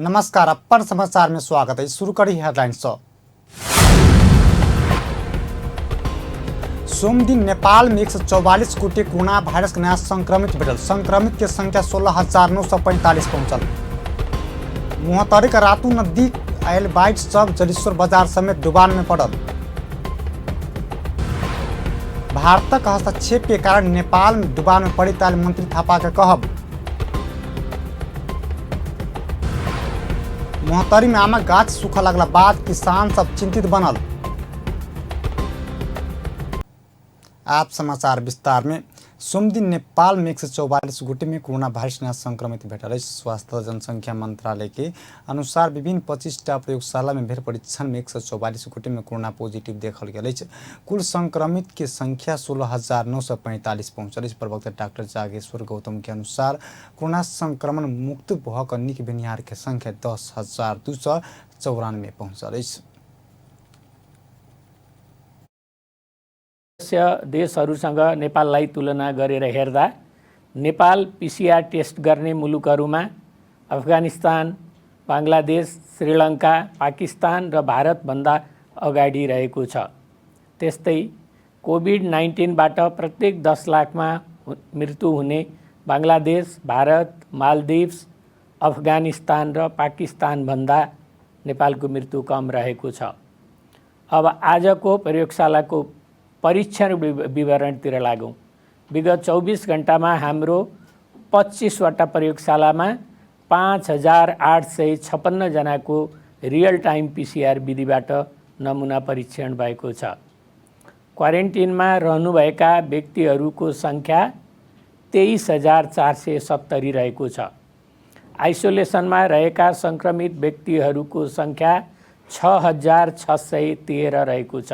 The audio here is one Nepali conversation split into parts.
नमस्कार, अपन समाचार में स्वागत है। शुरू करी हेडलाइंस। सोम दिन नेपाल में 144 कोटी कोरोना वायरस के नया संक्रमित भेटल। संक्रमित के संख्या 16,945 पहुंचल। मोहतरी का रातू नदी आयल बाइट सब जलेश्वर बाजार समेत डुबान में पड़ल। भारत का हस्तक्षेप के कारण नेपाल में डुबान में पड़ी ताल मंत्री थापा के कहब। मोहतरी में आमक गाछ सूखा लगला बाद किसान सब चिंतित बनल। आप समाचार विस्तार में। सोम दिन नेपाल में 144 गोटे में कोरोना वायरस नया संक्रमित भेटल। स्वास्थ्य जनसंख्या मंत्रालय के अनुसार विभिन्न 25टा प्रयोगशाला में भेल परीक्षण में 144 गोटे में कोरोना पॉजिटिव देखल गया। कुल संक्रमित के संख्या 16,945 पहुंचल। प्रवक्ता डॉक्टर जागेश्वर गौतम के अनुसार कोरोना संक्रमण मुक्त भक निक भेनिहार के संख्या 10,294 पहुंचल। देशहरूसँग नेपाललाई तुलना गरेर हेर्दा नेपाल पीसीआर टेस्ट गर्ने मुलुकहरूमा अफगानिस्तान, बांग्लादेश, श्रीलङ्का, पाकिस्तान र भारतभन्दा अगाडि रहेको छ। त्यस्तै कोभिड-19बाट प्रत्येक 10 लाखमा मृत्यु हुने बांग्लादेश, भारत, मालदिव्स, अफगानिस्तान र पाकिस्तानभन्दा नेपालको मृत्यु कम रहेको छ। अब आजको प्रयोगशालाको परीक्षण विवरणतिर लागौं। विगत 24 घण्टामा हाम्रो 25वटा प्रयोगशालामा 5,856 जनाको रियल टाइम पीसीआर विधिबाट नमुना परीक्षण भएको छ। क्वारेन्टिनमा रहनुभएका व्यक्तिहरूको संख्या 23,470 रहेको छ। आइसोलेसनमा रहेका संक्रमित व्यक्तिहरूको संख्या 6,613 रहेको छ।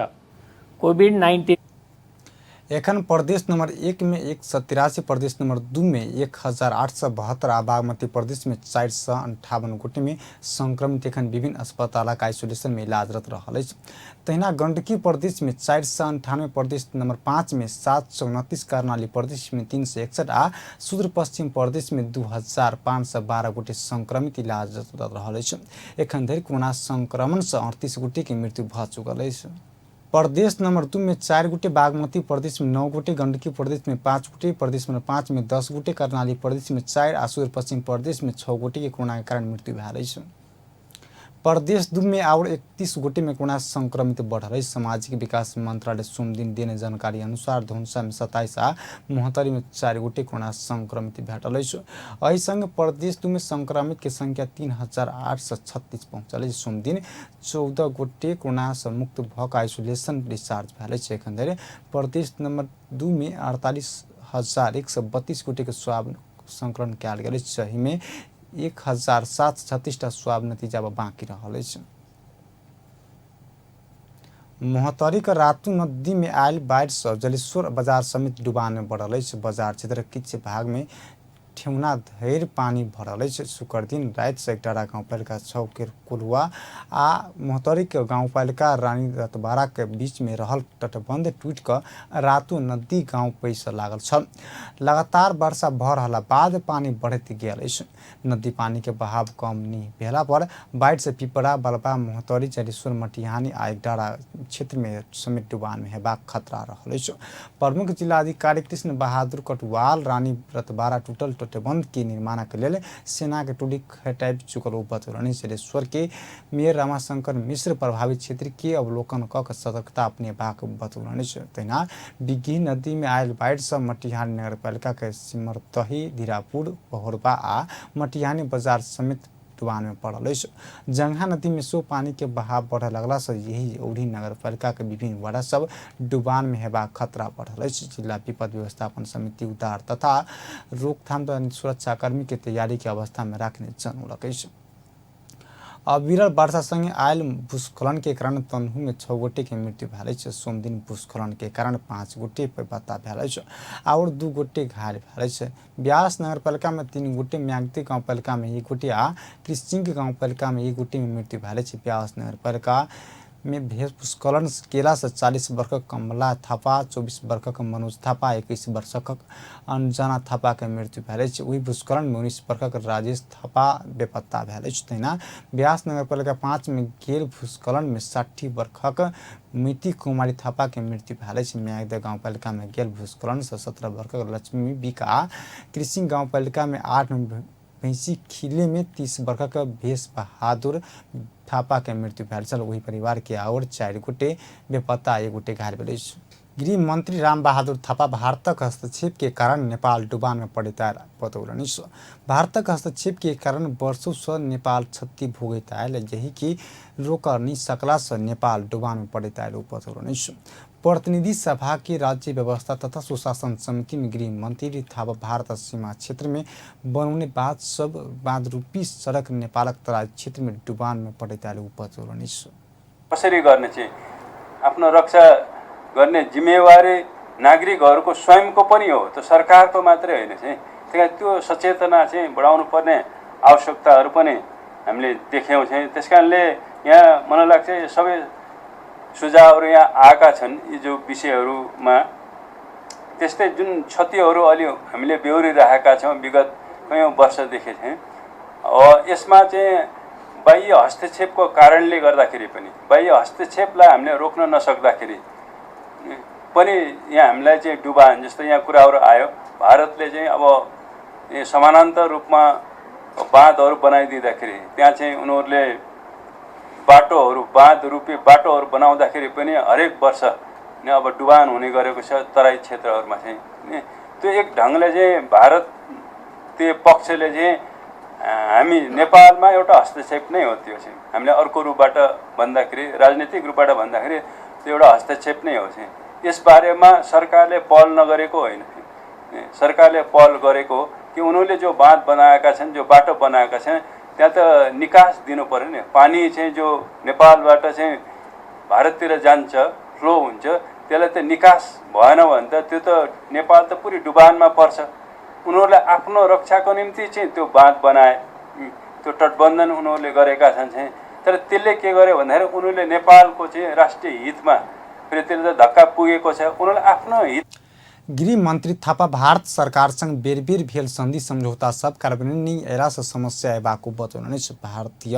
कोभिड-19 एखन प्रदेश नंबर 1 में 183, प्रदेश नंबर 2 में 1,872 आ बागमती प्रदेश में 458 गोटे में संक्रमित एखन विभिन्न अस्पताल आइसोलेशन में इलाजरत रहल। तहिना गंडकी प्रदेश में 498, प्रदेश नंबर 5 में 729, कर्णाली प्रदेश में 361 आ सुदूर पश्चिम प्रदेश में 2,512 गोटे संक्रमित इलाजरत रहल। एखन धरि कोरोना संक्रमण से 38 गोटे के मृत्यु भ चुकल। प्रदेश नंबर 2 में 4 गोटे, बागमती प्रदेश में 9 गोटे, गंडकी प्रदेश में 5 गोटे, प्रदेश नंबर 5 में 10 गोटे, कर्णाली प्रदेश में 4 आ सुदूर पश्चिम प्रदेश में 6 गोटे के कोरोना के कारण मृत्यु भेल। प्रदेश 2 में और 31 गोटे में कोरोना संक्रमित बढ़ल। सामाजिक विकास मंत्रालय सोम दिन देने जानकारी अनुसार धनुषा में 27 आ मोहतरी में 4 गोटे कोरोना संक्रमित भेटल। एहि संग प्रदेश 2 में संक्रमित के संख्या 3,836 पहुंचल। सोम दिन 14 गोटे कोरोना से मुक्त भक आइसोलेशन डिस्चार्ज भेल। एखन धरि प्रदेश नंबर 2 में 48,132 गोटे के स्वाब संकलन कयल गेल। एहि में 1,736 स्वाब नतीजा बाँकी रहल। मोहतरी का रातू नदी में आयल बाढ़ से जलेश्वर बाजार समेत डुबान में बढ़ल। बाजार क्षेत्र किछ भाग में ठेहुना धैर पानी भरल। शुक्र दिन रात से एकटारा गाउँपालिका 6 के कोलुआ आ मोहतरी के गाउँपालिका रानी रतबारा के बीच में रहल तटबंध टूट कर रातू नदी गाँव पैसा लागल छ। लगातार वर्षा भ रहला बाद पानी बढ़त गेल। नदी पानी के बहाव कम नहीं भेला पर बाढ़ से पिपरा, बलपा, मोहतरी, जलेश्वर, मटिहानी आ एकटारा क्षेत्र में समेत डुबान में हेबाक खतरा रहल। प्रमुख जिलाधिकारी कृष्ण बहादुर कटवाल रानी रतबारा टूटल तटबंध के निर्माण के लिए सेना के टोली हटाई चुकल बतौलनि। जलेश्वर के मेयर रामाशंकर मिश्र प्रभावित क्षेत्र के अवलोकन क सतर्कता अपने बाक बतौलनि। तहिना बिग्घी नदी में आयल बाढ़ से मटिहानी नगरपालिका के सिमरतही, धीरापुर, बहोरबा आ मटिहानी बाजार समेत डुबान में पड़ल। जंघा नदी में सो पानी के बहाव बढ़े लगला से यही ओढ़ी नगरपालिका के विभिन्न वार्ड सब डुबान में हेबाक खतरा बढ़ल। जिला विपद व्यवस्थापन समिति उद्धार तथा रोकथाम तथा सुरक्षाकर्मी के तैयारी के अवस्था में रखने जनौलक। अविरल वर्षा संगे आयल भूस्खलन के कारण तनहू में 6 गोटे के मृत्यु भेल। सोम दिन भूस्खलन के कारण 5 गोटे बेपत्ता भेल और 2 गोटे घायल भेल। ब्यास नगरपालिका में 3 गोटे, म्याग्दी गाउँपालिका में 1 गोटे आ कृषिंग गाउँपालिका में 1 गोटे में मृत्यु भेल। ब्यास नगरपालिका में भूस्खलन केला से 40 वर्षक कमला थापा, 24 वर्षक मनोज थापा, 21 वर्षक अंजना थापा के मृत्यु भेल। वही भूस्खलन में 19 वर्षक राजेश थापा बेपत्ता भेल। तहिना ब्यास नगरपालिका 5 में गेल भूस्खलन में 60 वर्षक मिति कुमारी थापा के मृत्यु भेल। म्याग्दा गाउँपालिका में गेल भूस्खलन से 17 वर्षक लक्ष्मी बिका, कृषि गाउँपालिका में 8 भैंसी खिले में 30 वर्षक भेष बहादुर थापा के मृत्यु भेल। वही परिवार के और 4 गोटे बेपत्ता, 1 गोटे घायल भेल। गृह मंत्री राम बहादुर थापा भारतक हस्तक्षेप के कारण नेपाल डुबान में पड़ता बतौलनि। भारतक हस्तक्षेप के कारण वर्षों से नेपाल क्षति भोगता है, यही की रोक नहीं सकला से नेपाल डुबान में पड़ता है बतौलनि। प्रतिनिधि सभा की राज्य व्यवस्था तथा सुशासन समिति में गृह मंत्री थापा भारत सीमा क्षेत्र में बनाउने बाँध रूपी सड़क नेपालक तराई क्षेत्र में डुबान में पड़ता है बतौलनि। कसरी गर्ने चाहिँ आफ्नो रक्षा गर्ने जिम्मेवारी नागरिकहरूको स्वयंको पनि हो, त्यो सरकारको मात्रै होइन चाहिँ। त्यही त्यो सचेतना चाहिँ बढाउनु पर्ने आवश्यकताहरू पनि हामीले देख्यौँ चाहिँ। त्यसकारणले यहाँ मलाई लाग्छ यो सबै सुझावहरू यहाँ आएका छन् यी जो विषयहरूमा। त्यस्तै जुन क्षतिहरू अलि हामीले बेहोरिरहेका छौँ विगत कयौँ वर्षदेखि चाहिँ, यसमा चाहिँ बाह्य हस्तक्षेपको कारणले गर्दाखेरि पनि, बाह्य हस्तक्षेपलाई हामीले रोक्न नसक्दाखेरि पनि यहाँ हामीलाई चाहिँ डुबान जस्तो यहाँ कुराहरू आयो। भारतले चाहिँ अब समानान्तर रूपमा बाँधहरू बनाइदिँदाखेरि त्यहाँ चाहिँ उनीहरूले बाटोहरू बाँध रूपी बाटोहरू बनाउँदाखेरि पनि हरेक वर्ष अब डुबान हुने गरेको छ तराई क्षेत्रहरूमा चाहिँ। त्यो एक ढङ्गले चाहिँ भारतीय पक्षले चाहिँ हामी नेपालमा एउटा हस्तक्षेप नै हो। त्यो चाहिँ हामीले अर्को रूपबाट भन्दाखेरि, राजनीतिक रूपबाट भन्दाखेरि त्यो एउटा हस्तक्षेप नै हो चाहिँ। यसबारेमा सरकारले पहल नगरेको होइन, सरकारले पहल गरेको कि उनीहरूले जो बाँध बनाएका छन्, जो बाटो बनाएका छन्, त्यहाँ त निकास दिनु पर्यो नि। पानी चाहिँ जो नेपालबाट चाहिँ भारततिर जान्छ, फ्लो हुन्छ, त्यसलाई त निकास भएन भने त त्यो त नेपाल त पुरै डुबानमा पर्छ। उनीहरूले आफ्नो रक्षाको निम्ति चाहिँ त्यो बाँध बनाए, त्यो तटबन्धन उनीहरूले गरेका छन् चाहिँ। तर त्यसले के गर्यो भन्दाखेरि उनीहरूले नेपालको चाहिँ राष्ट्रिय हितमा फेरि त्यसले त धक्का पुगेको छ। उनीहरूले आफ्नो हित। गृह मंत्री थापा भारत सरकार संग बेर बेर भेल संधि समझौता सब कार्यान्वयन नहीं एला से समस्या एबाको बतौलनि। भारतीय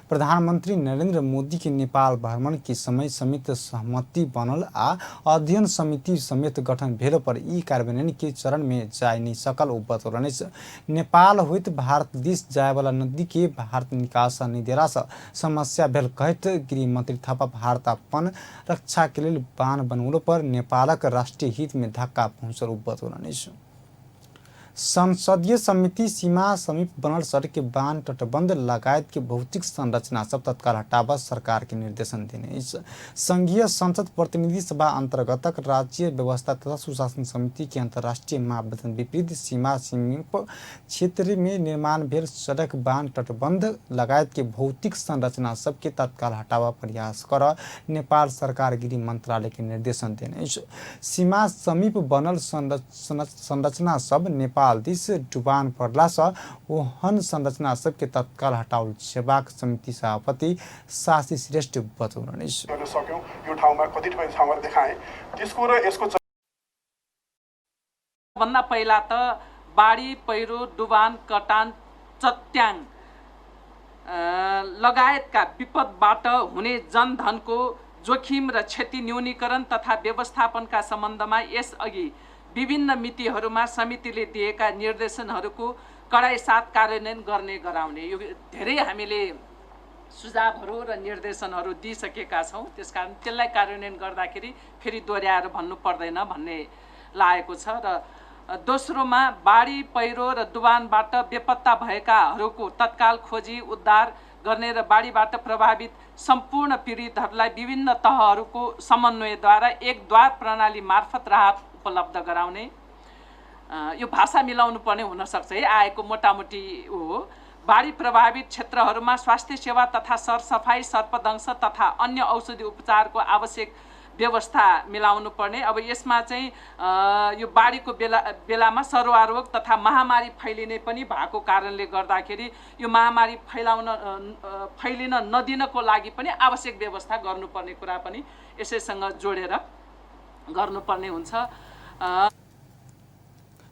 प्रधानमंत्री नरेंद्र मोदी के नेपाल भ्रमण के समय समेत सहमति बनल आ अध्ययन समिति समेत गठन भेल पर ई कार्यान्वयन के चरण में जाय नहीं सकल ओ बतौलनि। नेपाल होइत भारत देश जाय वाला नदी के भारत निकास नहीं देला से समस्या भेल कहत गृह मंत्री थापा भारत अपन रक्षा के लिए बांध बनौलो पर नेपालक राष्ट्रीय हित में धक्का पहुँचल बतौलनि। संसदीय समिति सीमा समीप बनल सड़क के बांध तटबंध लगायत के भौतिक संरचना सब तत्काल हटावा सरकार के निर्देशन देने। संघीय संसद प्रतिनिधि सभा अंतर्गत राज्य व्यवस्था तथा सुशासन समिति के अंतर्राष्ट्रीय मापदंड विपरीत सीमा समीप क्षेत्र में निर्माण भेल सड़क बांध तटबंध लगायत के भौतिक संरचना सब के तत्काल हटावा प्रयास कर नेपाल सरकार गृह मंत्रालय के निर्देशन देने। सीमा समीप बनल संरचना सब नेपाल दिस डुबान पड़ला से ओहन संरचना सबके तत्काल हटाउल सेवाक समिति सभापति शासी श्रेष्ठ बतौलनि। यो ठाउँमा कति ठाउँमा देखाए त्यसको र यसको भन्दा पहिला त बाढी पहिरो डुबान कटान चट्याङ लगायतका विपदबाट हुने जनधनको जोखिम र क्षति न्यूनीकरण तथा व्यवस्थापनका सम्बन्धमा यसअघि विभिन्न मितिहरूमा समितिले दिएका निर्देशनहरूको कडाइ साथ कार्यान्वयन गर्ने गराउने। यो धेरै हामीले सुझावहरू र निर्देशनहरू दिइसकेका छौँ। त्यसकारण त्यसलाई कार्यान्वयन गर्दाखेरि फेरि दोहोऱ्याएर भन्नु पर्दैन भन्ने लागेको छ। र दोस्रोमा बाढी पहिरो र डुबानबाट बेपत्ता भएकाहरूको तत्काल खोजी उद्धार गर्ने र बाढीबाट प्रभावित सम्पूर्ण पीडितहरूलाई विभिन्न तहहरूको समन्वयद्वारा एक द्वार प्रणाली मार्फत राहत उपलब्ध गराउने। यो भाषा मिलाउनु पर्ने हुनसक्छ है, आएको मोटामोटी हो। बाढी प्रभावित क्षेत्रहरूमा स्वास्थ्य सेवा तथा सरसफाई सर्पदंश तथा अन्य औषधि उपचारको आवश्यक व्यवस्था मिलाउनु पर्ने। अब यसमा चाहिँ यो बाढीको बेलामा सर्वरोग तथा महामारी फैलिने पनि भएको कारणले गर्दाखेरि यो महामारी फैलिन नदिनको लागि पनि आवश्यक व्यवस्था गर्नुपर्ने कुरा पनि यसैसँग जोडेर गर्नुपर्ने हुन्छ।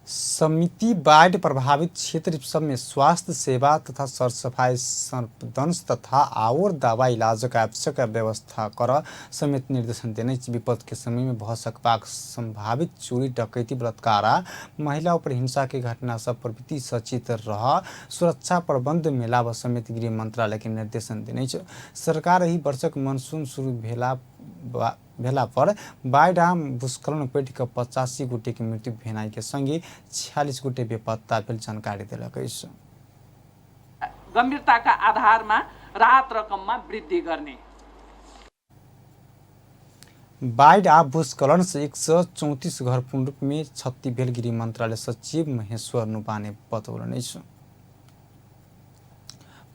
समिति बाढ़ प्रभावित क्षेत्र सब में स्वास्थ्य सेवा तथा सरसफाई सर्पदंश तथा और दवा इलाज का आवश्यक व्यवस्था कर समेत निर्देशन देने। विपद के समय में भ सकबाक संभावित चोरी डकैती बलात्कार महिला पर हिंसा के घटना सब प्रति सचेत रह सुरक्षा प्रबंध मेला समेत गृह मंत्रालय के निर्देशन देने। सरकार यही वर्षक मनसून शुरू भेला पर बाढ़ आ भूस्खलन पीड़ित 85 गोटे की मृत्यु भेनाई के संगे 46 गोटे बेपत्ता भेल जानकारी दिलक। गंभीरताका आधारमा राहत रकममा वृद्धि गर्ने। बाढ़ आ भूस्खलन से 134 घर पूर्ण रूप में क्षति भेल गृह मंत्रालय सचिव महेश्वर नुपाने बतौलनि।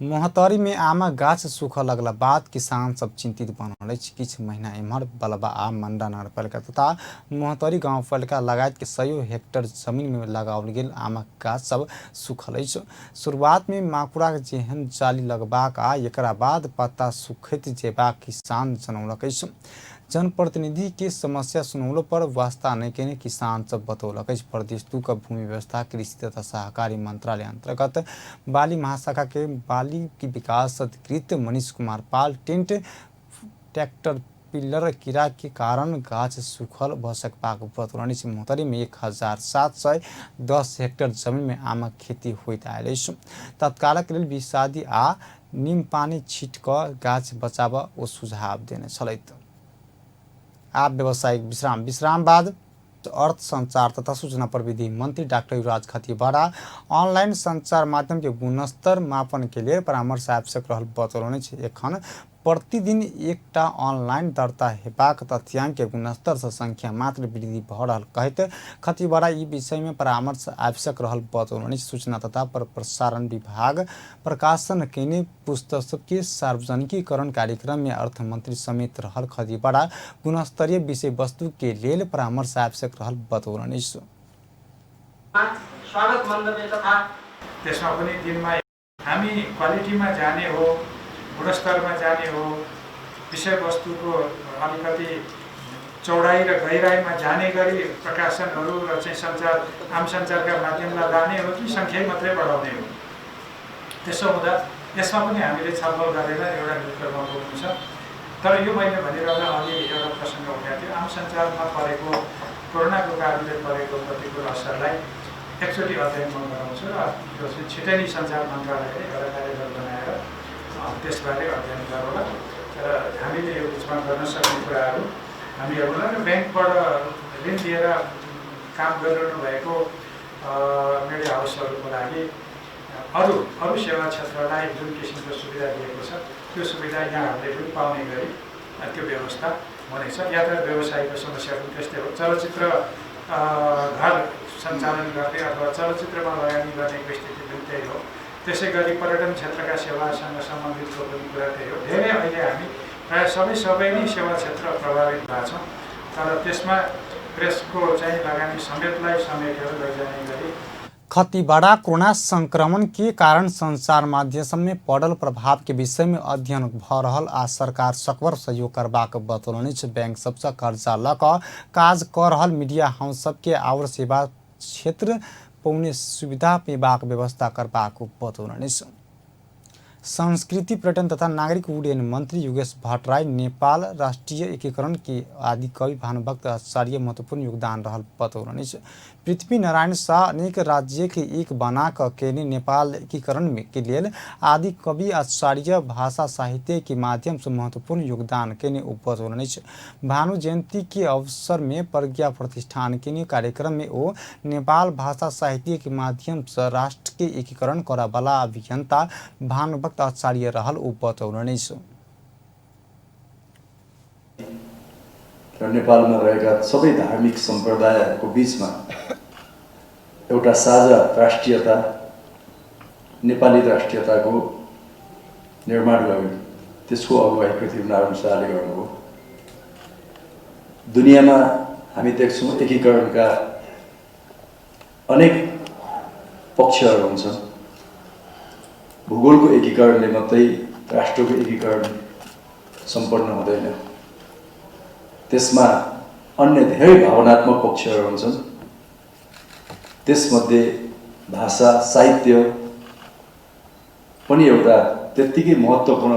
मोहतरी में आमा गाछ सूख लगला बाद किसान सब चिंतित बनल। किछ महीना एम्हर बलबा आ मंडा नगरपालिका तथा मोहतरी गाउँपालिका लगायत के 100 हेक्टर जमीन में लगाओल गेल आमा गाछ सब सूखल। शुरुआत में माकुड़ा जेहन जाली लगबाक आ एकरा बाद पत्ता सुखैत जेबाक किसान जनौलक। जनप्रतिनिधि के समस्या सुनौलो पर वास्ता नहीं केने किसान सब बतौलक। प्रदेश 2 का भूमि व्यवस्था कृषि तथा सहकारी मंत्रालय अंतर्गत बाली महाशाखा के बाली की विकास अधिकृत Manish Kumar Pal tent tractor pillar कीड़ा के कारण गाछ सूखल भ सकबाक बतौलनि। मोहतरी में 1710 हेक्टर जमीन में आमा खेती होइत आयल। तत्कालक लेल विषादी आ नीम पानी छीट क गाछ बचाव ओ सुझाव देने छलैत। आप व्यावसायिक विश्राम बाद अर्थ संचार तथा सूचना प्रविधि मंत्री डॉक्टर युवराज खतिवड़ा ऑनलाइन संचार माध्यम के गुणस्तर मापन के लिए परामर्श आवश्यक रहल बतौलनि। एखन प्रतिदिन एकटा ऑनलाइन दर्ता हेबाक तथ्यांक के गुणस्तर से संख्या मात्र वृद्धि भ रहल कहते खतिवड़ा ई विषय में परामर्श आवश्यक रहल बतौलनि। सूचना तथा प्रसारण विभाग प्रकाशन केने पुस्तक के सार्वजनिकीकरण कार्यक्रम में अर्थमंत्री समेत रहल खतिवड़ा गुणस्तरीय विषय वस्तु के लेल परामर्श आवश्यक रहल बतौलनि। स्वागत मन्तव्य तथा त्यसमा पनि दिनमा हामी क्वालिटीमा जाने हो, गुणस्तरमा जाने हो, विषय वस्तुको अलिकति चौडाइ र गहिराइमा जाने गरी प्रकाशनहरू र चाहिँ आम सञ्चारका माध्यममा लाने हो कि सङ्ख्या मात्रै बढाउने हो। त्यसो हुँदा यसमा पनि हामीले छलफल गरेर एउटा निर्णयमा पुग्नु छ। तर यो मैले भनिरहँदा अघि एउटा प्रसङ्ग उठाएको थियो, आम सञ्चारमा परेको कोरोनाको कारणले परेको प्रतिकूल असरलाई एकचोटि अध्ययनमा गराउँछु र यो चाहिँ छिटै नै सञ्चार मन्त्रालयले एउटा कार्यदल बनाएर त्यसबारे अध्ययन गरौँला र हामीले यो बिचमा गर्न सक्ने कुराहरू हामीहरूलाई र ब्याङ्कबाट ऋण लिएर काम गरिरहनु भएको मिडिया हाउसहरूको लागि अरू सेवा क्षेत्रलाई जुन किसिमको सुविधा दिएको छ त्यो सुविधा यहाँहरूले पनि पाउने गरी त्यो व्यवस्था हुनेछ। यातायात व्यवसायको समस्या पनि त्यस्तै हो। चलचित्र घर सञ्चालन गर्ने अथवा चलचित्रमा लगानी गर्नेको स्थिति पनि त्यही हो। त्यसै गरी पर्यटन क्षेत्रका सेवासँग सम्बन्धितको पनि कुरा त्यही हो। धेरै अहिले हामी प्रायः सबै नै सेवा क्षेत्र प्रभावित भएको छौँ। तर त्यसमा प्रेसको चाहिँ लगानी समेतलाई समेटेर लैजाने गरी खतिवड़ा कोरोना संक्रमण के कारण संचार माध्यम में पड़ल प्रभाव के विषय में अध्ययन भ रहल आ सरकार सकबर सहयोग करबाक बतौलनि। बैंक सबसे कर्जा ल क काज कर रहल मीडिया हाउस सबके और सेवा क्षेत्र पौने सुविधा पेबाक व्यवस्था करबाक बतौलनि। संस्कृति पर्यटन तथा नागरिक उड्डयन मंत्री योगेश भट्टराई नेपाल राष्ट्रीय एकीकरण के आदि कवि भानुभक्त आचार्य महत्वपूर्ण योगदान रहल बतौलनि। पृथ्वी नारायण शाह अनेक राज्य के एक बना केने नेपाल एकीकरण के लिए आदि कवि आचार्य भाषा साहित्य के माध्यम से महत्वपूर्ण योगदान केने बतौलनि। भानु जयंती के अवसर में प्रज्ञा प्रतिष्ठान के कार्यक्रम में वो नेपाल भाषा साहित्य के माध्यम से राष्ट्र के एकीकरण करावाला अभियंता भानुभक्त आचार्य रहल बतौलनि। र नेपालमा रहेका सबै धार्मिक सम्प्रदायहरूको बीचमा एउटा साझा राष्ट्रियता, नेपाली राष्ट्रियताको निर्माण गर्यो। त्यसको अगुवाई पृथ्वीनारायण शाहले गर्नुभयो दुनियाँमा हामी देख्छौँ एकीकरणका अनेक पक्षहरू हुन्छन्। भूगोलको एकीकरणले मात्रै राष्ट्रको एकीकरण सम्पन्न हुँदैन। त्यसमा अन्य धेरै भावनात्मक पक्षहरू हुन्छन्। त्यसमध्ये भाषा साहित्य पनि एउटा त्यत्तिकै महत्त्वपूर्ण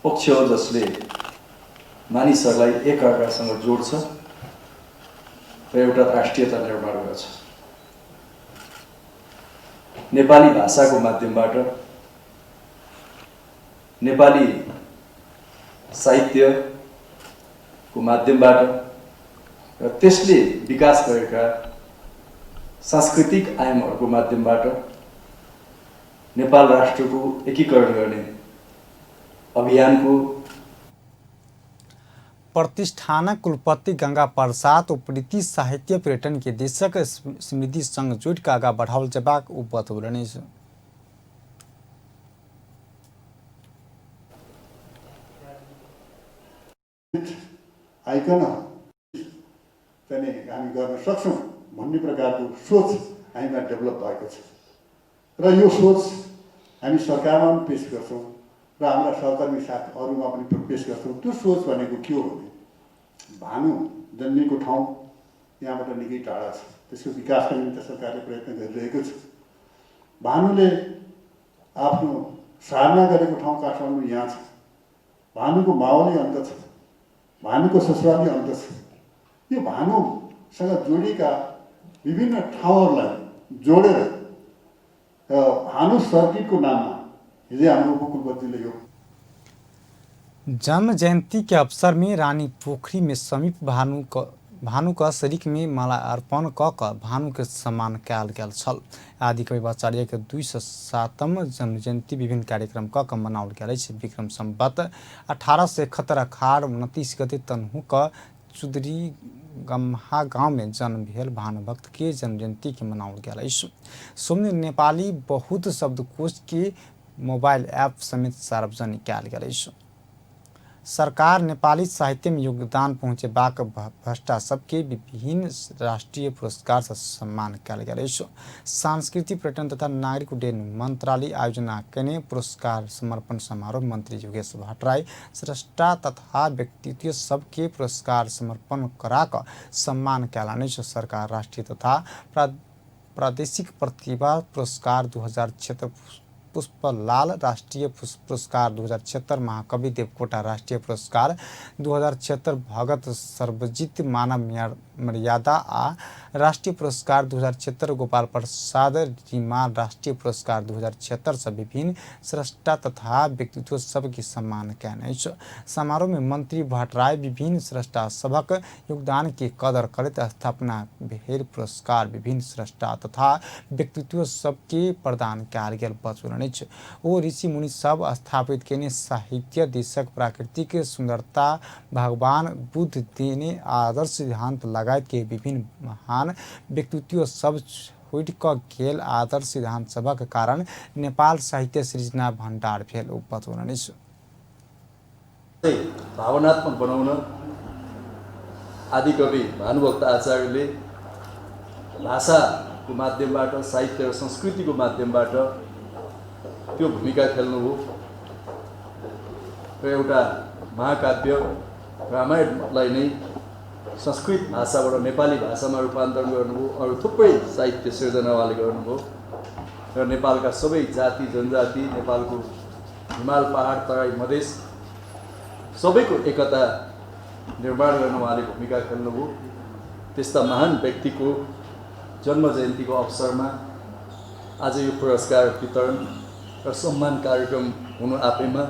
पक्ष हो जसले मानिसहरूलाई एकअर्कासँग जोड्छ र एउटा राष्ट्रियता निर्माण गर्छ। नेपाली भाषाको माध्यमबाट, नेपाली साहित्यको माध्यमबाट र त्यसले विकास गरेका सांस्कृतिक आयामहरूको माध्यमबाट नेपाल राष्ट्रको एकीकरण गर्ने अभियानको प्रतिष्ठानक कुलपति गंगा प्रसाद उप्रेती साहित्य पर्यटन के दिशक स्मृति संग जोड़ के आगा बढ़ाओल जबाक ओ बतौलनि। आइकन चाहिँ हामी गर्न सक्छौँ भन्ने प्रकारको सोच हामीमा डेभलप भएको छ र यो सोच हामी सरकारमा पनि पेश गर्छौँ र हाम्रा सहकर्मी साथ अरूमा पनि पेश गर्छौँ। त्यो सोच भनेको के हो भने भानु जन्मेको ठाउँ यहाँबाट निकै टाढा छ, त्यसको विकासका निम्ति सरकारले प्रयत्न गरिरहेको छ। भानुले आफ्नो साधना गरेको ठाउँ काठमाडौँ यहाँ छ, भानुको मावली अन्त छ, भानुको ससुराली अन्त छ। यो भानुसँग जोडिएका विभिन्न ठाउँहरूलाई जोडेर भानु सर्किटको नाममा हिजो हाम्रो उपकुलपतिले यो जन्म जयंती के अवसर में रानी पोखरी में समीप भानु का शरीक में माला अर्पण क भानु के सम्मान कयल गेल छल। आदिकवि आचार्य के 207म जन्म जयंती विभिन्न कार्यक्रम क मनाओल गेल। विक्रम संवत 1871 अखाड़ 29 गते तनहु क चुदरी गम्हा गांव में जन्म भेल भानुभक्त के जन्म जयंती के मनाओल गेल। सोमने नेपाली बहुत शब्दकोश के मोबाइल ऐप समेत सार्वजनिक कयल गेल। सरकार नेपाली साहित्य में योगदान पहुँचेबाक भ्रष्टा सबके विभिन्न राष्ट्रीय पुरस्कार से सम्मान कयल गेल। सांस्कृतिक पर्यटन तथा नागरिक उड्डयन मंत्रालय आयोजना केने पुरस्कार समर्पण समारोह मंत्री योगेश भट्टराई स्रष्टा तथा व्यक्तित्व सबके पुरस्कार समर्पण कराक सम्मान कयलनि। सरकार राष्ट्रीय तथा प्रादेशिक प्रतिभा पुरस्कार 2076 पुष्पलाल राष्ट्रीय पुरस्कार 2076 महाकवि देवकोटा राष्ट्रीय पुरस्कार 2076 भगत सर्वजित मानव मर्यादा आ राष्ट्रीय पुरस्कार 2076 गोपाल प्रसाद रीमा राष्ट्रीय पुरस्कार 2076 से विभिन्न स्रष्टा तथा व्यक्तित्व सबके सम्मान कयने। समारोह में मंत्री भट्टराई विभिन्न स्रष्टा सबक योगदान के कदर करत स्थापना भेल पुरस्कार विभिन्न स्रष्टा तथा व्यक्तित्व सबके प्रदान कयल गेल बतौलनि। ओ ऋषि मुनि सब स्थापित केने साहित्य देशक प्राकृतिक सुंदरता भगवान बुद्ध देने आदर्श सिद्धांत लगायत के विभिन्न महान व्यक्तित्व सब छुटि क गेल आदर्श सिद्धांत सबक कारण नेपाल साहित्य सृजना भण्डार भेल बतौलनि। भावनात्मक बनाउन आदिकवि भानुभक्त आचार्यले भाषाको माध्यमबाट साहित्य र संस्कृतिको माध्यमबाट त्यो भूमिका खेल्नुभयो र एउटा महाकाव्य रामायणलाई नै संस्कृत भाषाबाट नेपाली भाषामा रूपान्तरण गर्नुभयो। अरू थुप्रै साहित्य सिर्जना उहाँले गर्नुभयो र नेपालका सबै जाति जनजाति नेपालको हिमाल पहाड तराई मधेस सबैको एकता निर्माण गर्न उहाँले भूमिका खेल्नुभयो। त्यस्ता महान व्यक्तिको जन्म जयन्तीको अवसरमा आज यो पुरस्कार वितरण र सम्मान कार्यक्रम हुनु आफैमा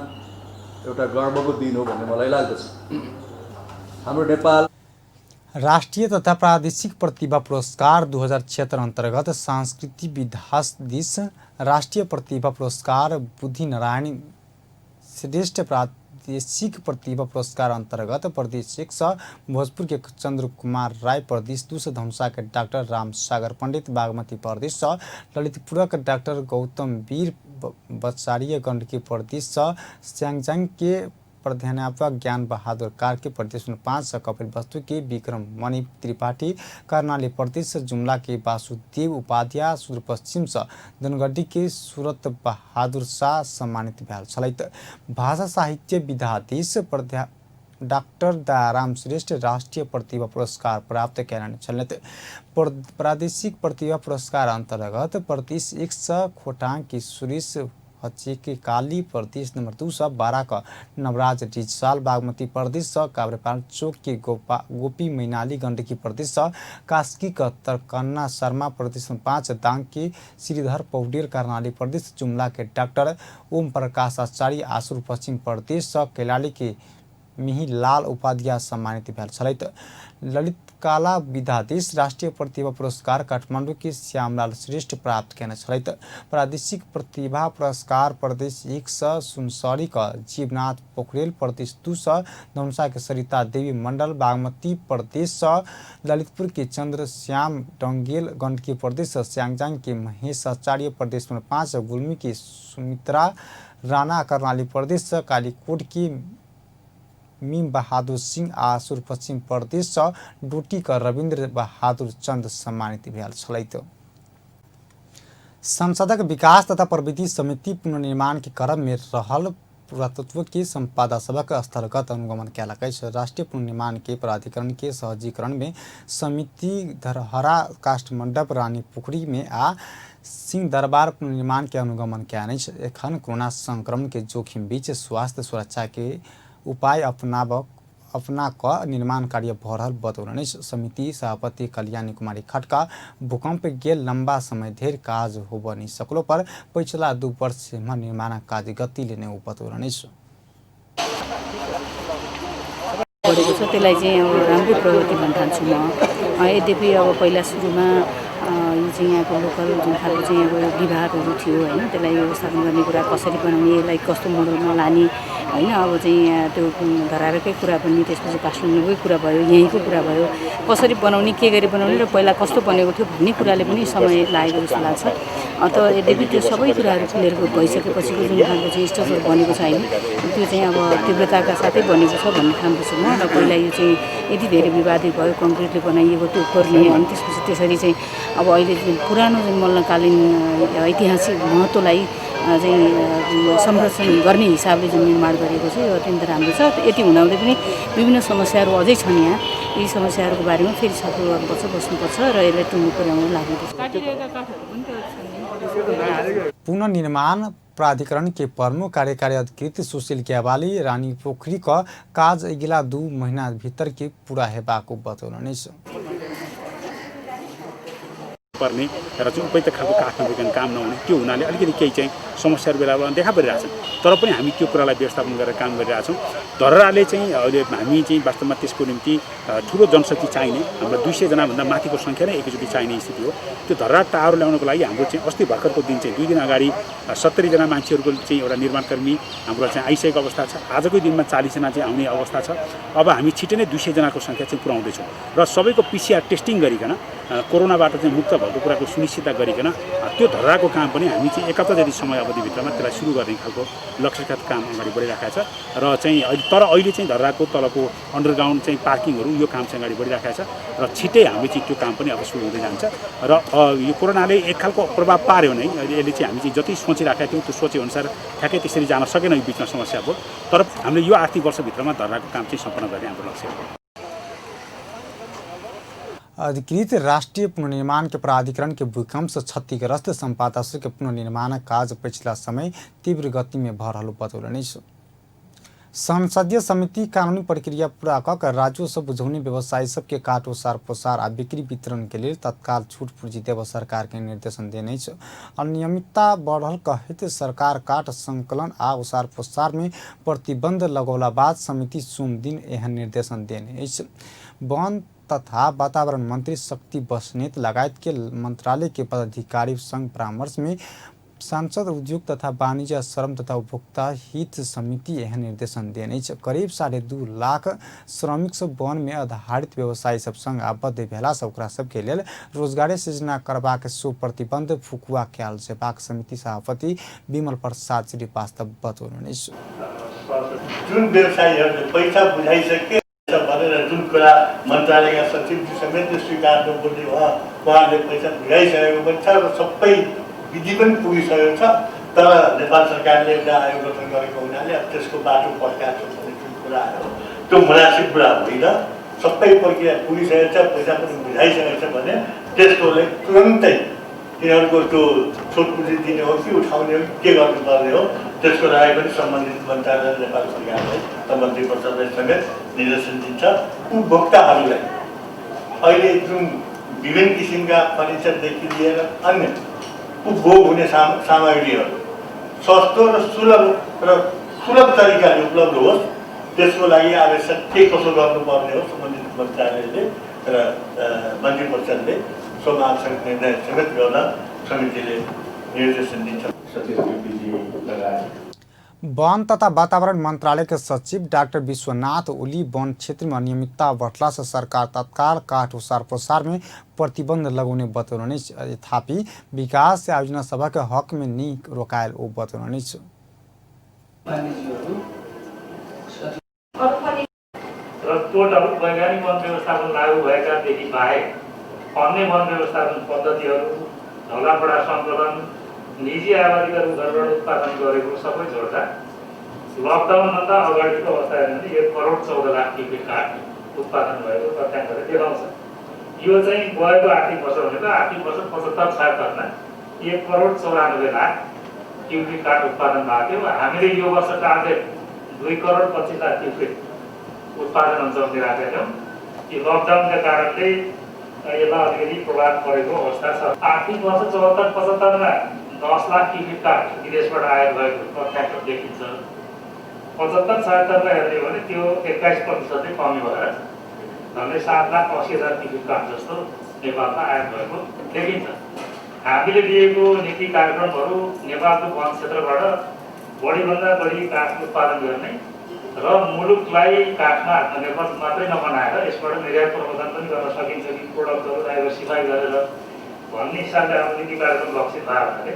एउटा गर्वको दिन हो भन्ने मलाई लाग्दछ। हाम्रो नेपाल राष्ट्रीय तथा प्रादेशिक प्रतिभा पुरस्कार 2076 अंतर्गत सांस्कृतिक विधास राष्ट्रीय प्रतिभा पुरस्कार बुद्धि नारायण श्रेष्ठ प्रादेशिक प्रतिभा पुरस्कार अंतर्गत प्रदेश 1 से भोजपुर के चंद्र कुमार राय, प्रदेश 2 से धनुषा के डॉक्टर राम सागर पंडित, बागमती प्रदेश से ललितपुर के डॉक्टर गौतम वीर बचारिया गंड के प्रदेश से स्यांगजांग के प्रधानाध्यापक ज्ञान बहादुर कार्की प्रदेश 5 कपिल वस्तु के विक्रम मणि त्रिपाठी कर्णाली प्रदेश जुम्ला के वासुदेव उपाध्याय सुदूरपश्चिम से धनगढ़ी के सूरत बहादुर शाह सम्मानित भैल छलैत। भाषा साहित्य विधाधीश डॉक्टर दयाराम श्रेष्ठ राष्ट्रीय प्रतिभा पुरस्कार प्राप्त कैलानी छलैत। प्रादेशिक प्रतिभा पुरस्कार अंतर्गत प्रदेश 1 खोटांग की सुरेश हचेके काली प्रदेश नंबर 2 12 का नवराज रिजसाल बागमती प्रदेश काब्रेपाल चौक के गोपी मैनाली गंडकी प्रदेश कास्की का तरकन्ना शर्मा प्रदेश 5 दांग के श्रीधर पौडेल कर्णाली प्रदेश जुम्ला के डॉक्टर ओम प्रकाश आचार्य आसुर पश्चिम प्रदेश कैलाली के मिही लाल उपाध्याय सम्मानित भैल छलैत। ललित कला विधाधीश राष्ट्रीय प्रतिभा पुरस्कार काठमाडौँ के श्यामलाल श्रेष्ठ प्राप्त कैने छलैत। प्रादेशिक प्रतिभा पुरस्कार प्रदेश 1 सुनसरी का जीवनाथ पोखरेल प्रदेश 2 धनुषा के सरिता देवी मंडल बागमती प्रदेश ललितपुर के चंद्र श्याम डंगेल गंडकी प्रदेश स्यांगजांग के महेश आचार्य प्रदेश 5 गुल्मी की सुमित्रा राणा कर्णाली प्रदेश कालीकोट की मीम बहादुर सिंह आसुर पश्चिम प्रदेश डोटी का रविंद्र बहादुर चंद सम्मानित भैल छलैत। संसदक विकास तथा प्रविधि समिति पुनर्निर्माण के क्रम में रहल पुरातत्व के संपादा सबक स्थलगत अनुगमन कैलक। राष्ट्रीय पुनर्निर्माण के प्राधिकरण के सहजीकरण में समिति धरहरा काष्ठमंडप रानी पोखरी में आ सिंह दरबार पुनर्निर्माण के अनुगमन कैन। एखन कोरोना संक्रमण के जोखिम बीच स्वास्थ्य सुरक्षा के उपाय अपना क निर्माण कार्य भ रहल बतौलनि। समिति सभापति कल्याणी कुमारी खटका भूकंप गेल लंबा समय धरि काज होब नहीं सकलो पर पिछला 2 वर्ष से निर्माण कार्य गति लेने बतौलनि। त्यसलाई चाहिँ अब राम्रो प्रगति भन्न ठान्छु म। यद्यपि अब पहिला सुरुमा यो चाहिँ यहाँको लोकल जुन खालको चाहिँ अब विभागहरू थियो हैन, त्यसलाई व्यवस्थापन गर्ने कुरा कसरी बनाउने, यसलाई कस्तो मोडलमा लाने हैन, अब चाहिँ त्यो धरारकै कुरा पनि त्यसपछि काठमाडौँकै कुरा भयो, यहीँको कुरा भयो, कसरी बनाउने, के गरी बनाउने र पहिला कस्तो बनेको थियो भन्ने कुराले पनि समय लागेको जस्तो लाग्छ। त यद्यपि त्यो सबै कुराहरू क्लियर भइसकेपछिको जुन खालको चाहिँ स्ट्रक्चर बनेको छ हैन, त्यो चाहिँ अब तीव्रताका साथै बनेको छ भन्ने ठान्छु म। र पहिला यो चाहिँ यति धेरै विवादित भयो, कङ्क्रिटले बनाइएको त्यो गर्ने अनि त्यसपछि त्यसरी चाहिँ अब अहिले जुन पुरानो जुन मल्लकालीन ऐतिहासिक महत्त्वलाई चाहिँ संरक्षण गर्ने हिसाबले जुन निर्माण गरिएको छ यो अत्यन्त राम्रो छ। यति हुँदाहुँदै पनि विभिन्न समस्याहरू अझै छन् यहाँ। यी समस्याहरूको बारेमा फेरि छलफल गर्नुपर्छ, बस्नुपर्छ र यसलाई टुङ्गो पुर्याउन लाग्नुपर्छ। पुनर्निर्माण प्राधिकरण के प्रमुख कार्यकारी अधिकृत सुशील ग्यावाली रानी पोखरी का काज अगिला 2 महीना भीतर के पूरा हेबाको बतौलनि। पर्ने र चाहिँ उपयुक्त खालको काठमा बोकेर काम नहुने त्यो हुनाले अलिकति केही चाहिँ समस्याहरू बेला बेला देखा परिरहेछन्। तर पनि हामी त्यो कुरालाई व्यवस्थापन गरेर काम गरिरहेछौँ। धरहराले चाहिँ अहिले हामी चाहिँ वास्तवमा त्यसको निम्ति ठुलो जनशक्ति चाहिने, हाम्रो 200 जनाभन्दा माथिको सङ्ख्या नै एकैचोटि चाहिने स्थिति हो। त्यो धरहरा टावर ल्याउनको लागि हाम्रो चाहिँ अस्ति भर्खरको दिन चाहिँ 2 दिन अगाडि 70 जना मान्छेहरूको चाहिँ एउटा निर्माणकर्मी हाम्रो चाहिँ आइसकेको अवस्था छ। आजकै दिनमा 40 जना चाहिँ आउने अवस्था छ। अब हामी छिटै नै 200 जनाको सङ्ख्या चाहिँ पुर्याउँदैछौँ र सबैको PCR टेस्टिङ गरिकन कोरोनाबाट चाहिँ मुक्त भएको कुराको सुनिश्चितता गरिकन त्यो धरहराको काम पनि हामी चाहिँ 1 हप्ता जति समय अवधिभित्रमा त्यसलाई सुरु गर्ने खालको लक्ष्यगत काम अगाडि बढिरहेको छ। र चाहिँ अहिले चाहिँ धरहराको तलको अन्डरग्राउन्ड चाहिँ पार्किङहरू यो काम चाहिँ अगाडि बढिरहेको छ र छिटै हामी चाहिँ त्यो काम पनि अब सुरु हुँदै जान्छ। र यो कोरोनाले एक खालको प्रभाव पार्यो नै, यसले चाहिँ हामी चाहिँ जति सोचिराखेका थियौँ त्यो सोचेअनुसार ठ्याक्कै त्यसरी जान सकेन, यो बिचमा समस्या भयो। तर हामीले यो आर्थिक वर्षभित्रमा धरहराको काम चाहिँ सम्पन्न गर्ने हाम्रो लक्ष्य हो। अधिकृत राष्ट्रीय पुनर्निर्माण के प्राधिकरण के भूकंप से क्षतिग्रस्त संपादा के पुनर्निर्माण कार्य पिछला समय तीव्र गति में भ रहल बतौलनि। संसदीय समिति कानूनी प्रक्रिया पूरा कर राजस्व बुझौनी व्यवसायी सबके काट ओसार पोसार आ बिक्री वितरण के लिए तत्काल छूट पूर्जी देव सरकार के निर्देशन देने। अनियमितता बढ़ल कहित सरकार काट संकलन आ ओसार पोसार में प्रतिबंध लगौला बाद समिति सोम दिन एहन निर्देशन देने। वन तथा वातावरण मंत्री शक्ति बस्नेत लगायत के मंत्रालय के पदाधिकारी संघ परामर्श में सांसद उद्योग तथा वाणिज्य श्रम तथा उपभोक्ता हित समिति यह निर्देशन देने। करीब 2.5 लाख श्रमिक सब वन में आधारित व्यवसायी सब संग आबद्ध भेला से ओकरा सबके लेल रोजगारी सृजना करबाक सो प्रतिबंध फुकुआ कैल जेबाक समिति सभापति विमल प्रसाद श्रीवास्तव बतौलनि। जुन व्यवसायीहरूले पैसा बुझाइसके भनेर जुन कुरा मन्त्रालयका सचिवजी समेत स्वीकार्नु पर्ने भयो, उहाँहरूले पैसा बुझाइसकेको पनि छ र सबै विधि पनि पुगिसकेको छ। तर नेपाल सरकारले एउटा आयोग गठन गरेको हुनाले अब त्यसको बाटो पड्काएको छ भन्ने जुन कुरा आयो त्यो मुनासिब कुरा होइन। सबै प्रक्रिया पुगिसकेको छ, पैसा पनि बुझाइसकेको छ भने त्यसको लागि तुरन्तै तिनीहरूको त्यो छुटपुँजी दिने हो कि उठाउने हो कि के गर्नुपर्ने हो त्यसको लागि पनि सम्बन्धित मन्त्रालय नेपाल सरकारले र मन्त्री परिषदलाई समेत निर्देशन दिन्छ। उपभोक्ताहरूलाई अहिले जुन विभिन्न किसिमका फर्निचरदेखि लिएर अन्य उपभोग हुने सामग्रीहरू सस्तो र सुलभ तरिकाले उपलब्ध होस् त्यसको लागि आवश्यक के कसो गर्नुपर्ने हो सम्बन्धित मन्त्रालयले र मन्त्री परिषदले सोमा आवश्यक निर्णय समेत गर्न समितिले निर्देशन दिन्छ। वन तथा वातावरण मन्त्रालयका सचिव डाक्टर विश्वनाथ ओली वन क्षेत्रमा अनियमितता बढ्ला से सरकार तत्काल काठ ओसार पसार में प्रतिबंध लगाउने बतौलने तथापि विकास आयोजना सभा के हक में नहीं रोकायल ओ बतौलने वैज्ञानिक वन व्यवस्थापन लागू भएकादेखि बाहेक अन्य वन व्यवस्थापन पद्धतिहरू ढलापडा सङ्कलन निजी आबादीका रुखहरूबाट उत्पादन गरेको सबै जोड्दा लकडाउनभन्दा अगाडिको अवस्था हेर्नु भने 1 करोड 14 लाख क्युबिक काठ उत्पादन भएको तथ्याङ्कले देखाउँछ। यो चाहिँ गएको आर्थिक वर्ष भनेको आर्थिक वर्ष 75-76 मा 1 करोड 94 लाख क्युबिक काठ उत्पादन भएको थियो। हामीले यो वर्ष टार्गेट 2 करोड 25 लाख क्युबिक उत्पादन हुन्छ भन्ने राखेका थियौँ। यो लकडाउनका कारणले यसमा अलिकति प्रभाव परेको अवस्था छ। आर्थिक वर्ष 74-75 मा 10 लाख क्युबिक काठ विदेशबाट आएर गएको तथ्याङ्क देखिन्छ। 75-76 मा हेर्ने हो भने त्यो 21% कमी भएर झन्डै 7,80,000 क्युबिक काठ जस्तो नेपालमा आयात भएको देखिन्छ। हामीले लिएको नीति कार्यक्रमहरू नेपालको वन क्षेत्रबाट बढीभन्दा बढी काठ उत्पादन गर्ने र मुलुकलाई काठमा आत्मनिर्भर मात्रै नबनाएर यसबाट निर्यात प्रबन्धन पनि गर्न सकिन्छ कि प्रोडक्टहरू डाइभर्सिफाई गरेर भन्ने हिसाबले हाम्रो नीति कार्यक्रम लक्षित भयो भने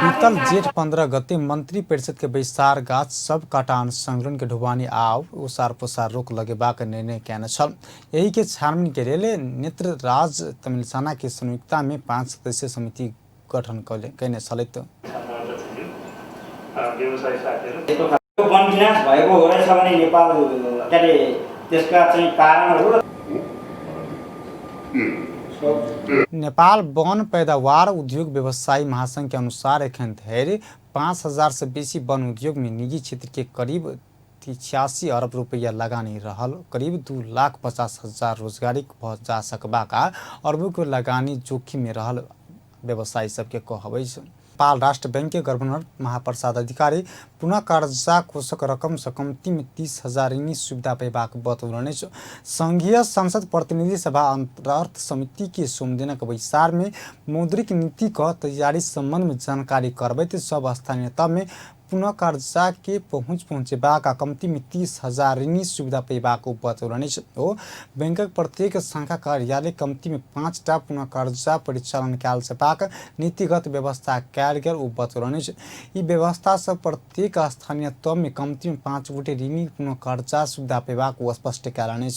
बीतल जेठ 15 गते मंत्री परिषद के बैसार गाछ सब काटान संग्रहण के ढुवानी आव ओसार पोसार रोक लगेबाक निर्णय कैन छल। यही के छानबीन के लिए नेत्र राज तमिलसाना के संयुक्ता में 5 सदस्यीय समिति गठन कैने छलैत वन विनाश भएको हो रहेछ भने नेपाल के त्यसका चाहिँ कारणहरू नेपाल वन पैदावार उद्योग व्यवसायी महासंघ के अनुसार एखन धरि 5,000 से बेसी वन उद्योग में निजी क्षेत्र के करीब 86 अरब रुपया लगानी रहल। करीब 2,50,000 रोजगारी भ जा सकबाका अरबों के लगानी जोखिम में रहल व्यवसायी सबके कहबै छ। नेपाल राष्ट्र बैंक के गवर्नर महाप्रसाद अधिकारी पुनः कर्जा कोषक रकम से कम्ती में 30,000 ऋणी सुविधा पेबाक बतौलने। संघीय संसद प्रतिनिधि सभा अर्थ समिति के सोमदिन के बैसार में मौद्रिक नीति का तैयारी संबंध में जानकारी करबैत सब स्थानीय नेता में पुनः कर्जा के पहुँचेबाक कम्ती में 30,000 ऋणी सुविधा पेबाक बतौलने। बैंक प्रत्येक शाखा कार्यालय कम्ती में 5टा पुनः कर्जा परिचालन कैल सेबाक नीतिगत व्यवस्था कैल गेल बतौलने। ई व्यवस्था से प्रत्येक स्थानीय तह में कम्ती में 5 गोटे ऋणी पुनः कर्जा सुविधा पेबाक स्पष्ट कैलने।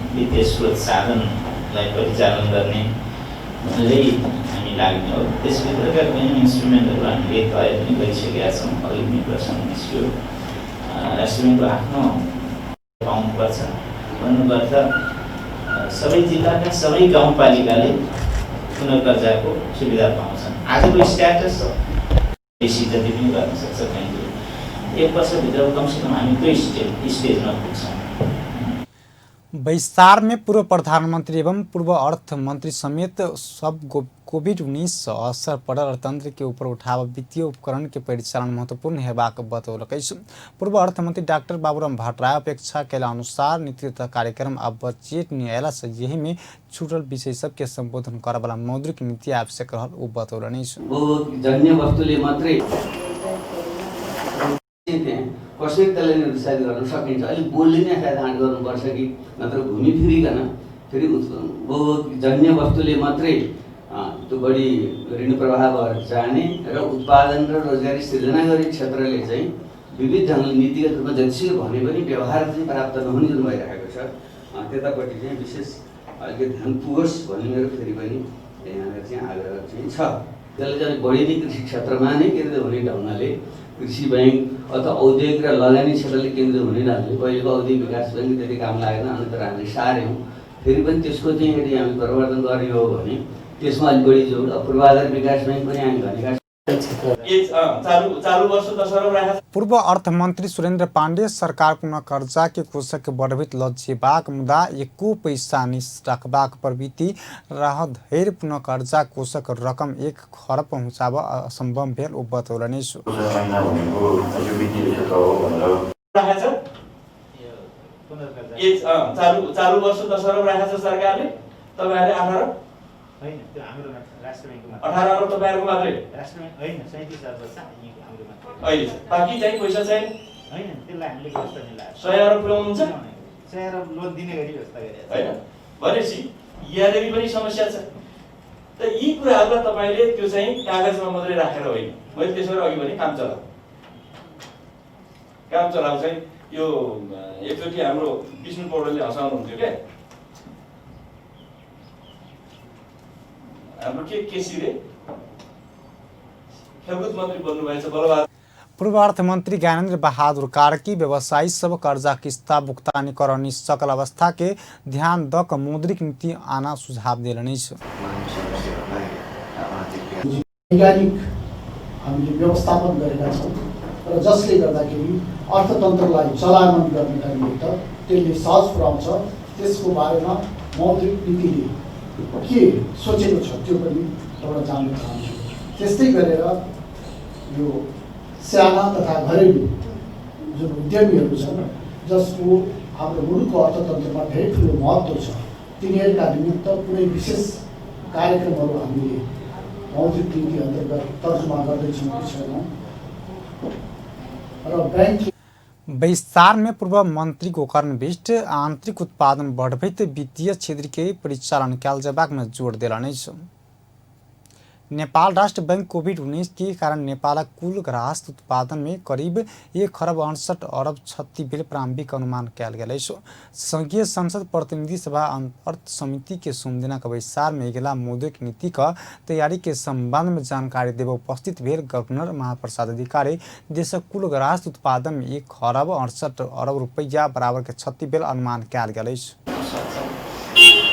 वित्तीय स्रोत साधनलाई परिचालन गर्ने धेरै हामी लाग्ने हो। त्यसभित्रका कुनै इन्स्ट्रुमेन्टहरू हामीले तय पनि गरिसकेका छौँ। अघि पनि प्रश्न निस्क्यो राष्ट्र ब्याङ्कको आफ्नो पाउनुपर्छ भन्नुपर्दा सबै जिल्लाका सबै गाउँपालिकाले पुनर्कर्जाको सुविधा पाउँछन्। आजको स्ट्याटस बेसी जति पनि गर्न सक्छ ब्याङ्कले 1 वर्षभित्र कमसेकम हामी त्यो स्टेजमा पुग्छौँ। बैसार में पूर्व प्रधानमंत्री एवं पूर्व अर्थ मंत्री समेत सब कोविड-19 असर पड़ल अर्थतंत्र के ऊपर उठाव वित्तीय उपकरण के परिचालन महत्वपूर्ण हेबाक बतौलक। पूर्व अर्थमंत्री डॉक्टर बाबूराम भट्टराय अपेक्षा के अनुसार नीति तथा कार्यक्रम अब बजट न्यायालय से यही में छूटल विषय सबके संबोधन करे वाला मौद्रिक नीति आवश्यक रहल ओ बतौलने। जन्य वस्तुले मात्रै कसरी त्यसलाई निर्देशित गर्न सकिन्छ अलिक बोल्ने नै साधारण गर्नुपर्छ कि नत्र घुमिफिरिकन फेरि जन्य वस्तुले मात्रै त्यो बढी ऋण प्रवाह भएर जाने र उत्पादन र रोजगारी सृजना गर्ने क्षेत्रले चाहिँ विविध ढङ्गले नीतिगत रूपमा जतिसुकै भने पनि व्यवहार चाहिँ प्राप्त नहुने जुन भइरहेको छ त्यतापट्टि चाहिँ विशेष अलिकति ध्यान पुगोस् भन्ने मेरो फेरि पनि यहाँनिर चाहिँ आग्रह चाहिँ छ। त्यसले चाहिँ बढी नै कृषि क्षेत्रमा नै केन्द्रित हुने ढङ्गले कृषि ब्याङ्क अथवा औद्योगिक र लगानी क्षेत्रले केन्द्रित हुने ढङ्गले पहिलेको औद्योगिक विकास ब्याङ्क त्यति काम लागेन अनि तर हामीले सार्यौँ फेरि पनि त्यसको चाहिँ यदि हामी परिवर्तन गर्ने हो भने त्यसमा अलिक बढी जोड पूर्वाधार विकास ब्याङ्क पनि हामी भनेका पूर्व अर्थमन्त्री सुरेन्द्र पाण्डे सरकार पुनः कर्जा के कोषक बढ़बित लज्जेबाक मुदा एको पैसा निराखबाक प्रवृत्ति रह धैर्य पुनः कर्जा कोषक रकम 1 खरब पहुँचाब असम्भव भेल ओ बतौलनि छु। चालू वर्ष 10 अरब राखेको छ सरकारले तपाईहरुले 18 अरब तपाईहरुको मात्रै राष्ट्र ब्याङ्क हैन 37 अरब छ हाम्रोमा अहिले बाँकी चाहिँ पैसा छैन हैन त्यसलाई हामीले व्यवस्था मिलाएर 100 अरब पुर्याउनुहुन्छ 100 अरब लोन दिने गरी व्यवस्था गरेको हैन भनेपछि यहाँनेरि पनि समस्या छ त यी कुराहरुलाई तपाईले त्यो चाहिँ कागजमा मात्रै राखेर होइन मैले त्यसरी अघि पनि काम चलाउ चाहिँ यो एकचोटि हाम्रो विष्णु पौडेलले हँसाउनुहुन्थ्यो के हाम्रो केसीले खेलकुद मन्त्री बन्नुभएछ बलबहादुर। पूर्व अर्थमन्त्री ज्ञानेन्द्र बहादुर कार्की व्यवसायी सब कर्जा किस्ता भुक्तानी करनी सकल अवस्था के ध्यान दक मौद्रिक नीति आना सुझाव दिलनि छ। वैज्ञानिक हामीले व्यवस्थापन गरेका छौँ र जसले गर्दाखेरि अर्थतन्त्रलाई चलायमान गर्नका निमित्त त्यसले सहज पुर्याउँछ। त्यसको बारेमा मौद्रिक नीतिले के सोचेको छ त्यो पनि एउटा जान्न चाहन्छु। त्यस्तै गरेर यो साना तथा घरेलु जुन उद्यमीहरू छन् जसको हाम्रो मुलुकको अर्थतन्त्रमा धेरै ठुलो महत्त्व छ तिनीहरूका निमित्त कुनै विशेष कार्यक्रमहरू हामीले मौद्रिक नीति अन्तर्गत तर्जुमा गर्दैछौँ कि छैनौँ र बैंक विस्तार में पूर्व मंत्री गोकर्ण बिष्ट आंतरिक उत्पादन बढ़बैत वित्तीय क्षेत्र के परिचालन कयल जयबाक में जोड़ दिलनि छ। नेपाल राष्ट्र बैंक कोभिड-19 के कारण नेपाल कुल ग्राहस्थ उत्पादन में करीब 1 खरब 68 अरब 36 बिल प्रारंभिक अनुमान कयल गेल छ। संघीय संसद प्रतिनिधि सभा अर्थ समिति के सोमदिना विस्तार में गेला मौद्रिक नीति का तैयारी के संबंध में जानकारी देव उपस्थित भेल गवर्नर महाप्रसाद अधिकारी देशक कुल ग्राहस्थ उत्पादन में 1 खरब 68 अरब रुपैया बराबर के 36 बिल अनुमान कयल गेल छ।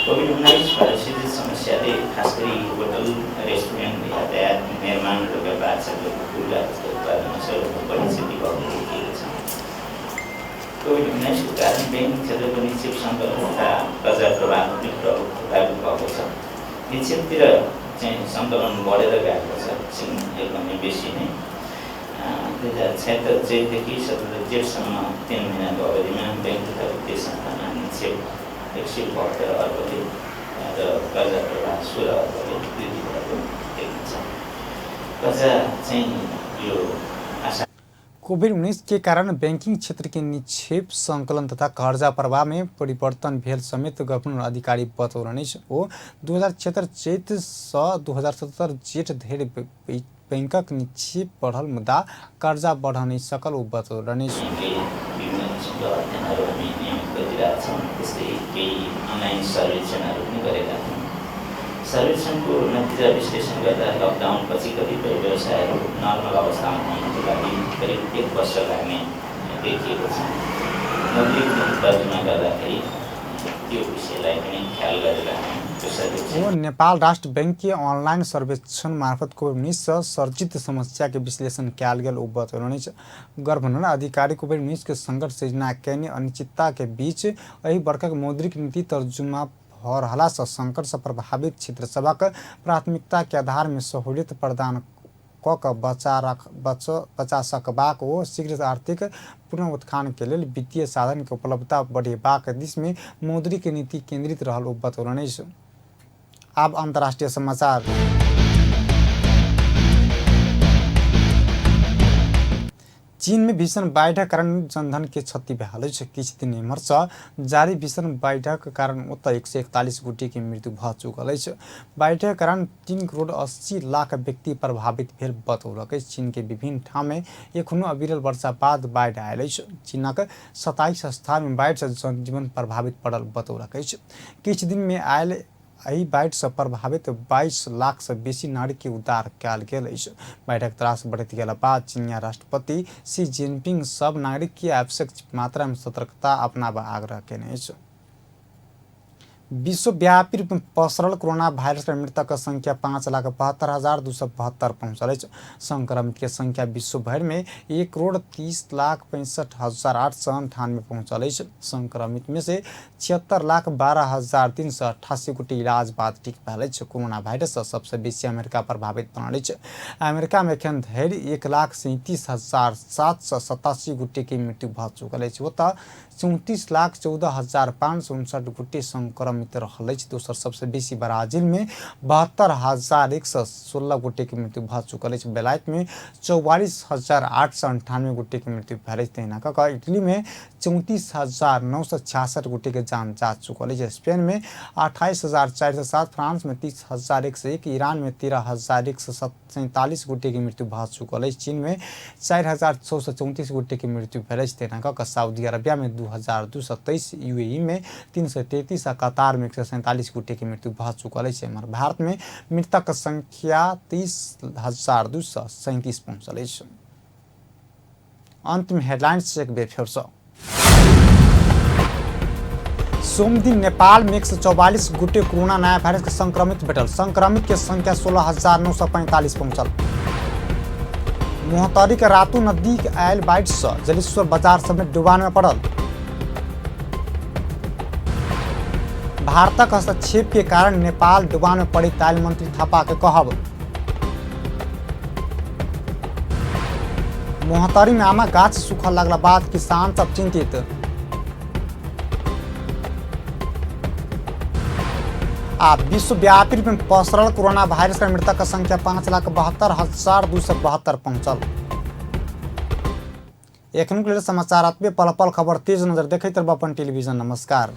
कोभिड-19 परिस्थिति समस्याले खास गरी होटल रेस्टुरेन्ट यातायात निर्माण र व्यापार क्षेत्रको खुल्ला उत्पादनमा सबैभन्दा बढी क्षति भएको देखिएको छ। कोभिड-19 को कारण ब्याङ्किङ क्षेत्रको निक्षेप सङ्कलन तथा कर्जा प्रवाहमा लागु भएको छ। निक्षेपतिर चाहिँ सङ्कलन बढेर गएको छ एकदमै बेसी नै 2076 जेठदेखि 17 जेठसम्म 3 महिनाको अवधिमा ब्याङ्क तथा वित्तीय संस्थामा निक्षेप 172 अरबले र कर्जा प्रवाह 16 अरबले वृद्धि भएको देखिन्छ। कर्जा चाहिँ यो कोभिड-19 के कारण बैंकिंग क्षेत्र के निक्षेप संकलन तथा कर्जा प्रवाह में परिवर्तन भेल समेत गवर्नर अधिकारी बतौलनि छ। ओ 2076 जेठ से 2077 जेठ धरि बैंकक निक्षेप बढ़ल मुदा कर्जा बढ़ नहीं सकल ओ बतौलनि छ। सर्वेक्षणको नतिजा विश्लेषण गर्दा लकडाउन पछि कतिपय व्यवसायहरू नर्मल अवस्थामा आउनको लागि करिब 1 वर्ष लाग्ने देखिएको छ। मौद्रिक नीति तर्जुमा गर्दाखेरि त्यो विषयलाई पनि ख्याल गरेर नेपाल राष्ट्र बैंक के ऑनलाइन सर्वेक्षण मार्फत कोभिड-19 से सर्जित समस्या के विश्लेषण कयल गेल ओ बतौलनि छ। गवर्नर अधिकारी कोभिड-19 के संकट से कैने अनिश्चितता के बीच एहि वर्षक मौद्रिक नीति तर्जुमा हो रहला से संकट से प्रभावित क्षेत्र सबक प्राथमिकता के आधार में सहूलियत प्रदान क बचा सकबाक ओ शीघ्र आर्थिक पुनरुत्थान के लिए वित्तीय साधन के उपलब्धता बढ़ेबाक दिश में मौद्रिक नीति केंद्रित रहल ओ बतौलनि छ। अब अंतर्राष्ट्रीय समाचार। चीन में भीषण बाढ़िक कारण जनधन के क्षति भइल छ। किछ दिन एम्हर जारी भीषण बाढ़िक कारण ओतऽ 141 गोटे के मृत्यु भ चुकल छ। बाढ़िक कारण 3 करोड़ 80 लाख व्यक्ति प्रभावित भेल बतौलक। चीन के विभिन्न ठाम में एखनो अविरल वर्षा बाद बाढ़ि आयल छ। चीनक 27 स्थान में बाढ़ि से जनजीवन प्रभावित पड़ल बतौलक। किछ दिन में आयल एहि बाढ़ि से प्रभावित 22 लाख से बेसी नागरिक के उद्धार कयल गेल अछि। बाढ़िक त्रास बढ़ैत गेला बाद चीनिया राष्ट्रपति शी जिनपिंग सब नागरिक के आवश्यक मात्रा में सतर्कता अपनाबा आग्रह केने अछि। विश्वव्यापी रूप में पसरल कोरोना वायरस के मृतक संख्या 5,72,272 पहुंचल है। संक्रमित के संख्या विश्व भर में 1,30,65,898 पहुंचल है। संक्रमित में से 76,12,388 गोटे इलाज बाद ठीक भेल है। कोरोना वायरस सबसे बेसी अमेरिका प्रभावित बनल है। अमेरिका में एखन धरि 1,37,787 गोटे के मृत्यु भ चुकल है। ओतऽ 34,14,559 गोटे संक्रमित रहल अछि। दोसर सबसे बेसी ब्राजील में 72,116 गोटे के मृत्यु भ चुकल अछि। बेलायत में 44,898 गोटे के मृत्यु भेल अछि। तहिना कऽ कऽ इटली में 34,966 गोटे के जान जा चुकल अछि। स्पेन में 28,407, फ्रांस में 30,101, ईरान में 13,147 गोटे के मृत्यु भ चुकल अछि। चीन में 4,634 गोटे के मृत्यु भेल अछि। तहिना कऽ कऽ सऊदी अरबिया में 2,223, यूएई में 333 आ कतार में 147 गोटे के मृत्यु भ चुकल अछि। एम्हर भारत में मृतक संख्या 30,237 पहुंचल अछि। अंत में हेडलाइंस एक बेर फिर से। सोम दिन नेपाल में 144 गोटे कोरोना नया वायरस के संक्रमित भेटल। संक्रमित के संख्या 16,945 पहुंचल। मोहतरी के रातू नदी के आयल बाढ़ि से जलेश्वर बाजार समेत डुबान में पड़ल। भारतक हस्तक्षेप के कारण नेपाल डुबान में पड़ी, ताल मंत्री थापा के कहब। मोहतरी में आमा गाछ सूखा लगला बाद किसान सब चिंतित। विश्वव्यापी रूप में पसरल कोरोना वायरस का मृतक संख्या 5,72,272 पहुंचल। एखन के लेल समाचार पल पल खबर तेज नजर देखैत रहब अपन टेलीविजन। नमस्कार।